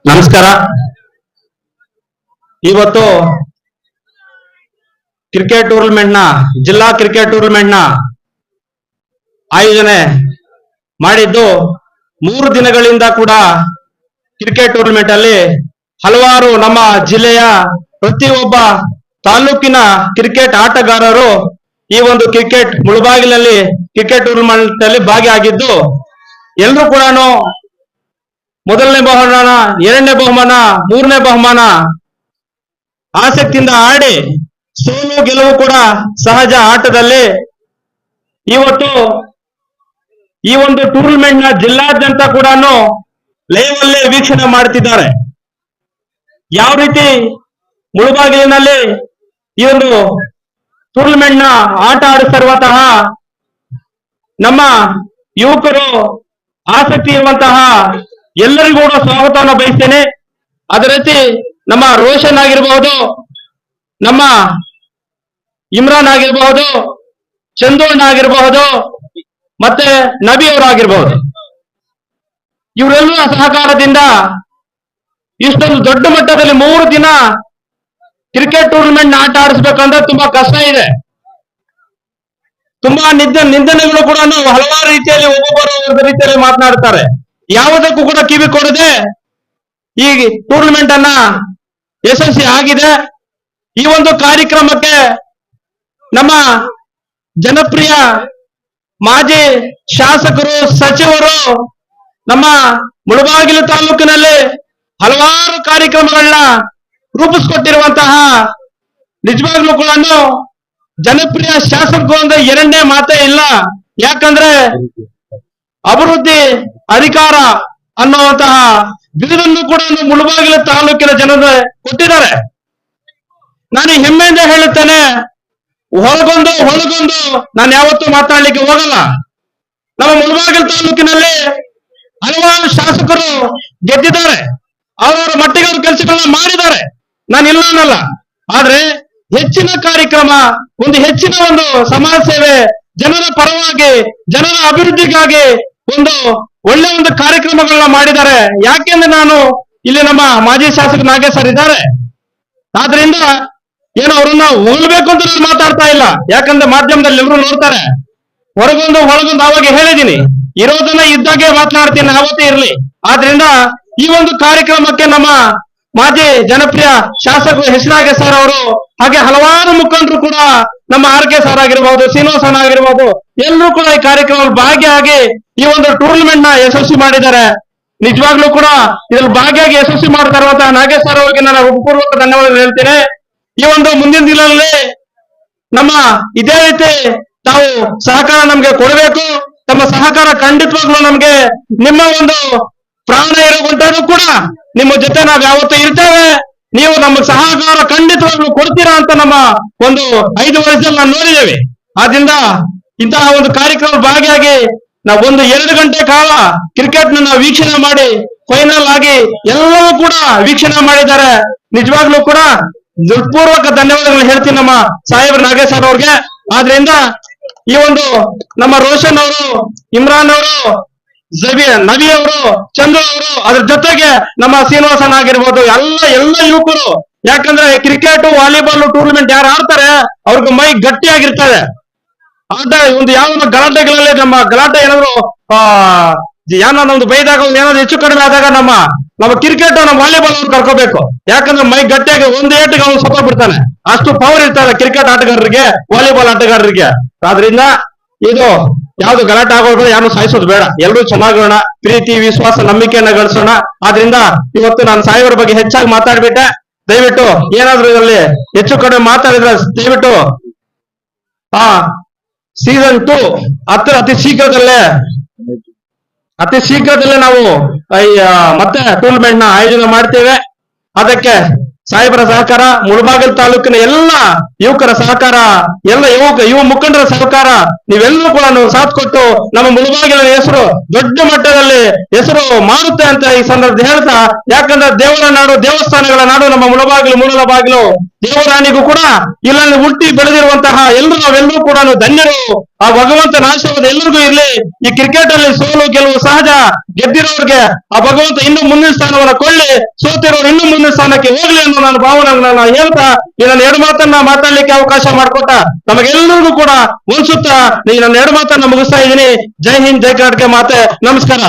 ನಮಸ್ಕಾರ. ಇವತ್ತು cricket tournament ನ ಜಿಲ್ಲಾ ಕ್ರಿಕೆಟ್ ಟೂರ್ನಮೆಂಟ್ ನ ಆಯೋಜನೆ ಮಾಡಿದ್ದು 3 ದಿನಗಳಿಂದ ಕೂಡ ಕ್ರಿಕೆಟ್ ಟೂರ್ನಮೆಂಟ್ ಅಲ್ಲಿ ಹಲವಾರು ನಮ್ಮ ಜಿಲ್ಲೆಯ ಪ್ರತಿಯೊಬ್ಬ ತಾಲೂಕಿನ ಕ್ರಿಕೆಟ್ ಆಟಗಾರರು ಈ ಒಂದು ಕ್ರಿಕೆಟ್ ಮುಳಬಾಗಿಲಲ್ಲಿ ಕ್ರಿಕೆಟ್ ಟೂರ್ನಮೆಂಟ್ ಅಲ್ಲಿ ಭಾಗಿಯಾಗಿದ್ದು ಎಲ್ಲರೂ ಕೂಡ ಮೊದಲನೇ ಬಹುಮಾನ, ಎರಡನೇ ಬಹುಮಾನ, ಮೂರನೇ ಬಹುಮಾನ ಆಸಕ್ತಿಯಿಂದ ಆಡಿ ಸೋಲು ಗೆಲುವು ಕೂಡ ಸಹಜ ಆಟದಲ್ಲಿ. ಇವತ್ತು ಈ ಒಂದು ಟೂರ್ನಮೆಂಟ್ ನ ಜಿಲ್ಲಾದ್ಯಂತ ಕೂಡ ಲೈವ್ ಅಲ್ಲೇ ವೀಕ್ಷಣೆ ಮಾಡ್ತಿದ್ದಾರೆ. ಯಾವ ರೀತಿ ಮುಳಬಾಗಿಲಿನಲ್ಲಿ ಈ ಒಂದು ಟೂರ್ನಮೆಂಟ್ ನ ಆಟ ಆಡಿಸಿರುವಂತಹ ನಮ್ಮ ಯುವಕರು, ಆಸಕ್ತಿ ಇರುವಂತಹ ಎಲ್ಲರಿಗೂ ಕೂಡ ಸ್ವಾಗತವನ್ನು ಬಯಸ್ತೇನೆ. ಅದೇ ರೀತಿ ನಮ್ಮ ರೋಷನ್ ಆಗಿರಬಹುದು, ನಮ್ಮ ಇಮ್ರಾನ್ ಆಗಿರಬಹುದು, ಚಂದೋಣ್ಣ ಆಗಿರಬಹುದು, ಮತ್ತೆ ನಬಿ ಅವರಾಗಿರಬಹುದು. ಇವರೆಲ್ಲರ ಸಹಕಾರದಿಂದ ಇಷ್ಟೊಂದು ದೊಡ್ಡ ಮಟ್ಟದಲ್ಲಿ 3 ದಿನ ಕ್ರಿಕೆಟ್ ಟೂರ್ನಮೆಂಟ್ ಆಟ ಆಡಿಸ್ಬೇಕಂದ್ರೆ ತುಂಬಾ ಕಷ್ಟ ಇದೆ. ತುಂಬಾ ನಿಂದನೆಗಳು ಕೂಡ ಹಲವಾರು ರೀತಿಯಲ್ಲಿ ಒಬ್ಬೊಬ್ಬರು ರೀತಿಯಲ್ಲಿ ಮಾತನಾಡ್ತಾರೆ. ಯಾವುದಕ್ಕೂ ಕೂಡ ಕಿವಿ ಕೊಡದೆ ಈ ಟೂರ್ನಮೆಂಟ್ ಅನ್ನ ಯಶಸ್ವಿ ಆಗಿದೆ. ಈ ಒಂದು ಕಾರ್ಯಕ್ರಮಕ್ಕೆ ನಮ್ಮ ಜನಪ್ರಿಯ ಮಾಜಿ ಶಾಸಕರು, ಸಚಿವರು ನಮ್ಮ ಮುಳಬಾಗಿಲು ತಾಲೂಕಿನಲ್ಲಿ ಹಲವಾರು ಕಾರ್ಯಕ್ರಮಗಳನ್ನ ರೂಪಿಸಿಕೊಟ್ಟಿರುವಂತಹ ನಿಜವಾಗ್ಲೂ ಕೂಡ ಜನಪ್ರಿಯ ಶಾಸಕರು ಅಂದ್ರೆ ಎರಡನೇ ಮಾತೇ ಇಲ್ಲ. ಯಾಕಂದ್ರೆ ಅಭಿವೃದ್ಧಿ ಅಧಿಕಾರ ಅನ್ನುವಂತಹ ಬಿರುದನ್ನು ಕೂಡ ಮುಳಬಾಗಿಲು ತಾಲೂಕಿನ ಜನರು ಕೊಟ್ಟಿದ್ದಾರೆ. ನಾನು ಹೆಮ್ಮೆಯಿಂದ ಹೇಳುತ್ತೇನೆ, ಹೊಳಗೊಂದು ನಾನು ಯಾವತ್ತೂ ಮಾತಾಡ್ಲಿಕ್ಕೆ ಹೋಗಲ್ಲ. ನಮ್ಮ ಮುಳಬಾಗಿಲು ತಾಲೂಕಿನಲ್ಲಿ ಹಲವಾರು ಶಾಸಕರು ಗೆದ್ದಿದ್ದಾರೆ, ಅವರವರ ಮಟ್ಟಿಗೆ ಅವರು ಕೆಲಸಗಳನ್ನ ಮಾಡಿದ್ದಾರೆ, ನಾನು ಇಲ್ಲ ಅನ್ನಲ್ಲ. ಆದ್ರೆ ಹೆಚ್ಚಿನ ಕಾರ್ಯಕ್ರಮ, ಹೆಚ್ಚಿನ ಒಂದು ಸಮಾಜ ಸೇವೆ, ಜನರ ಪರವಾಗಿ, ಜನರ ಅಭಿವೃದ್ಧಿಗಾಗಿ ಒಳ್ಳೆ ಒಂದು ಕಾರ್ಯಕ್ರಮಗಳನ್ನ ಮಾಡಿದ್ದಾರೆ. ಯಾಕೆಂದ್ರೆ ನಾನು ಇಲ್ಲಿ ನಮ್ಮ ಮಾಜಿ ಶಾಸಕ ನಾಗೇಶ್ ಸರ್ ಇದ್ದಾರೆ. ಆದ್ರಿಂದ ಏನೋ ಅವ್ರನ್ನ ಹೋಗ್ಬೇಕು ಅಂತ ನಾನು ಮಾತಾಡ್ತಾ ಇಲ್ಲ. ಯಾಕಂದ್ರೆ ಮಾಧ್ಯಮದಲ್ಲಿ ಎಲ್ಲರೂ ನೋಡ್ತಾರೆ. ಹೊರಗೊಂದು ಅವಾಗ ಹೇಳಿದೀನಿ, ಇರೋದನ್ನ ಇದ್ದಾಗೆ ಮಾತನಾಡ್ತೀನಿ, ಯಾವತ್ತೇ ಇರ್ಲಿ. ಆದ್ರಿಂದ ಈ ಒಂದು ಕಾರ್ಯಕ್ರಮಕ್ಕೆ ನಮ್ಮ ಮಾಜಿ ಜನಪ್ರಿಯ ಶಾಸಕರು ನಾಗೇಶ್ ಸರ್ ಅವರು, ಹಾಗೆ ಹಲವಾರು ಮುಖಂಡರು ಕೂಡ, ನಮ್ಮ ಆರ್.ಕೆ. ಸರ್ ಆಗಿರ್ಬಹುದು, ಶ್ರೀನಿವಾಸನ್ ಆಗಿರ್ಬಹುದು, ಎಲ್ಲರೂ ಕೂಡ ಈ ಕಾರ್ಯಕ್ರಮದಲ್ಲಿ ಭಾಗಿಯಾಗಿ ಈ ಒಂದು ಟೂರ್ನಮೆಂಟ್ ನ ಯಶಸ್ವಿ ಮಾಡಿದ್ದಾರೆ. ನಿಜವಾಗ್ಲೂ ಕೂಡ ಇದ್ರಲ್ಲಿ ಭಾಗಿಯಾಗಿ ಯಶಸ್ವಿ ಮಾಡ್ತಾ ಇರುವಂತಹ ನಾಗೇಶ್ ಸರ್ ಅವರಿಗೆ ನಾನು ಹೃತ್ಪೂರ್ವಕ ಧನ್ಯವಾದ ಹೇಳ್ತೇನೆ. ಈ ಒಂದು ಮುಂದಿನ ದಿನಗಳಲ್ಲಿ ನಮ್ಮ ಇದೇ ರೀತಿ ತಾವು ಸಹಕಾರ ನಮ್ಗೆ ಕೊಡಬೇಕು. ತಮ್ಮ ಸಹಕಾರ ಖಂಡಿತವಾಗ್ಲೂ ನಮ್ಗೆ, ನಿಮ್ಮ ಒಂದು ಪ್ರಾಣ ಇರುವಂತದ್ದು ಕೂಡ ನಿಮ್ಮ ಜೊತೆ ನಾವು ಯಾವತ್ತೂ ಇರ್ತೇವೆ. ನೀವು ನಮ್ಮ ಸಹಕಾರ ಖಂಡಿತವಾಗ್ಲೂ ಕೊಡ್ತೀರಾ ಅಂತ ನಮ್ಮ ಒಂದು 5 ವರ್ಷದಲ್ಲಿ ನಾವು ನೋಡಿದ್ದೇವೆ. ಆದ್ರಿಂದ ಇಂತಹ ಒಂದು ಕಾರ್ಯಕ್ರಮ ಭಾಗಿಯಾಗಿ ನಾವು 1-2 ಗಂಟೆ ಕಾಲ ಕ್ರಿಕೆಟ್ ನಾವು ವೀಕ್ಷಣೆ ಮಾಡಿ ಫೈನಲ್ ಆಗಿ ಎಲ್ಲವೂ ಕೂಡ ವೀಕ್ಷಣೆ ಮಾಡಿದ್ದಾರೆ. ನಿಜವಾಗ್ಲೂ ಕೂಡ ಹೃತ್ಪೂರ್ವಕ ಧನ್ಯವಾದಗಳು ಹೇಳ್ತೀನಿ ನಮ್ಮ ಸಾಹೇಬ್ರ ನಾಗೇಶ್ ಸರ್ ಅವ್ರಿಗೆ. ಆದ್ರಿಂದ ಈ ಒಂದು ನಮ್ಮ ರೋಷನ್ ಅವರು, ಇಮ್ರಾನ್ ಅವರು, ನಬಿ ಅವರು, ಚಂದ್ರ ಅವರು, ಅದ್ರ ಜೊತೆಗೆ ನಮ್ಮ ಶ್ರೀನಿವಾಸನ್ ಆಗಿರ್ಬೋದು, ಎಲ್ಲ ಯುವಕರು. ಯಾಕಂದ್ರೆ ಕ್ರಿಕೆಟ್, ವಾಲಿಬಾಲ್ ಟೂರ್ನಮೆಂಟ್ ಯಾರು ಆಡ್ತಾರೆ ಅವ್ರಿಗೆ ಮೈ ಗಟ್ಟಿಯಾಗಿರ್ತದೆ. ಆಟ ಯಾವ ಗಲಾಟೆಗಳಲ್ಲಿ ನಮ್ಮ ಗಲಾಟೆ ಏನಾದ್ರು ಬೈದಾಗ ಏನಾದ್ರು ಹೆಚ್ಚು ಕಡಿಮೆ ಆದಾಗ ನಮ್ಮ ಕ್ರಿಕೆಟ್, ನಮ್ಮ ವಾಲಿಬಾಲ್ ಅವ್ರು ಕರ್ಕೋಬೇಕು. ಯಾಕಂದ್ರೆ ಮೈ ಗಟ್ಟಿಯಾಗಿ ಒಂದು ಏಟಿಗೆ ಅವ್ನು ಸತ್ತ ಬಿಡ್ತಾನೆ. ಅಷ್ಟು ಪವರ್ ಇರ್ತಾರೆ ಕ್ರಿಕೆಟ್ ಆಟಗಾರರಿಗೆ, ವಾಲಿಬಾಲ್ ಆಟಗಾರರಿಗೆ. ಆದ್ರಿಂದ ಇದು ಯಾವ್ದು ಗಲಾಟೆ ಆಗೋದು, ಯಾರು ಸಾಯಿಸೋದು ಬೇಡ. ಎಲ್ಲರೂ ಚೆನ್ನಾಗೋಣ, ಪ್ರೀತಿ, ವಿಶ್ವಾಸ, ನಂಬಿಕೆಯನ್ನ ಗಳಿಸೋಣ. ಆದ್ರಿಂದ ಇವತ್ತು ನಾನು ಸಾಯಿವರ ಬಗ್ಗೆ ಹೆಚ್ಚಾಗಿ ಮಾತಾಡ್ಬಿಟ್ಟೆ. ದಯವಿಟ್ಟು ಏನಾದ್ರು ಇದರಲ್ಲಿ ಹೆಚ್ಚು ಕಡಿಮೆ ಮಾತಾಡಿದ್ರೆ ದಯವಿಟ್ಟು ಸೀಸನ್ 2 ಅತಿ ಶೀಘ್ರದಲ್ಲೇ ನಾವು ಮತ್ತೆ ಟೂರ್ನಮೆಂಟ್ ನ ಆಯೋಜನೆ ಮಾಡ್ತೇವೆ. ಅದಕ್ಕೆ ಸಾಹೇಬರ ಸಹಕಾರ, ಮುಳಬಾಗಿಲು ತಾಲೂಕಿನ ಎಲ್ಲ ಯುವಕರ ಸಹಕಾರ, ಎಲ್ಲ ಯುವ ಮುಖಂಡರ ಸಹಕಾರ, ನೀವೆಲ್ಲರೂ ಕೂಡ ಸಾಥ್ ಕೊಟ್ಟು ನಮ್ಮ ಮುಳಬಾಗಿಲಿನ ಹೆಸರು ದೊಡ್ಡ ಮಟ್ಟದಲ್ಲಿ ಹೆಸರು ಮಾಡುತ್ತೆ ಅಂತ ಈ ಸಂದರ್ಭದಲ್ಲಿ ಹೇಳ್ತಾ, ಯಾಕಂದ್ರೆ ದೇವರ ನಾಡು, ದೇವಸ್ಥಾನಗಳ ನಾಡು ನಮ್ಮ ಮುಳಬಾಗಿಲು, ಮೂಲ ಬಾಗಿಲು. ದೇವರಾಣಿಗೂ ಕೂಡ ಇಲ್ಲಲ್ಲಿ ಹುಟ್ಟಿ ಬೆಳೆದಿರುವಂತಹ ನಾವೆಲ್ಲರೂ ಕೂಡ ಧನ್ಯರು. ಆ ಭಗವಂತನ ಆಶೀರ್ವಾದ ಎಲ್ಲರಿಗೂ ಇರ್ಲಿ. ಈ ಕ್ರಿಕೆಟ್ ಅಲ್ಲಿ ಸೋಲು ಗೆಲುವು ಸಹಜ. ಗೆದ್ದಿರೋರ್ಗೆ ಆ ಭಗವಂತ ಇನ್ನೂ ಮುಂದಿನ ಸ್ಥಾನವನ್ನ ಕೊಳ್ಳಿ, ಸೋತಿರೋರು ಇನ್ನೂ ಮುಂದಿನ ಸ್ಥಾನಕ್ಕೆ ಹೋಗ್ಲಿ ಅನ್ನೋ ನನ್ನ ಭಾವನೆಗಳನ್ನ ಹೇಳ್ತಾ ಈ ನನ್ನ ಎರಡು ಮಾತನ್ನ ಮಾತಾಡ್ಲಿಕ್ಕೆ ಅವಕಾಶ ಮಾಡಿಕೊಟ್ಟ ನಮಗೆಲ್ಲರಿಗೂ ಕೂಡ ಉಳಿಸುತ್ತಾ ಈ ನನ್ನ ಎರಡು ಮಾತನ್ನ ಮುಗಿಸ್ತಾ ಇದ್ದೀನಿ. ಜೈ ಹಿಂದ್, ಜೈ ಕರ್ನಾಟಕ ಮಾತೆ. ನಮಸ್ಕಾರ.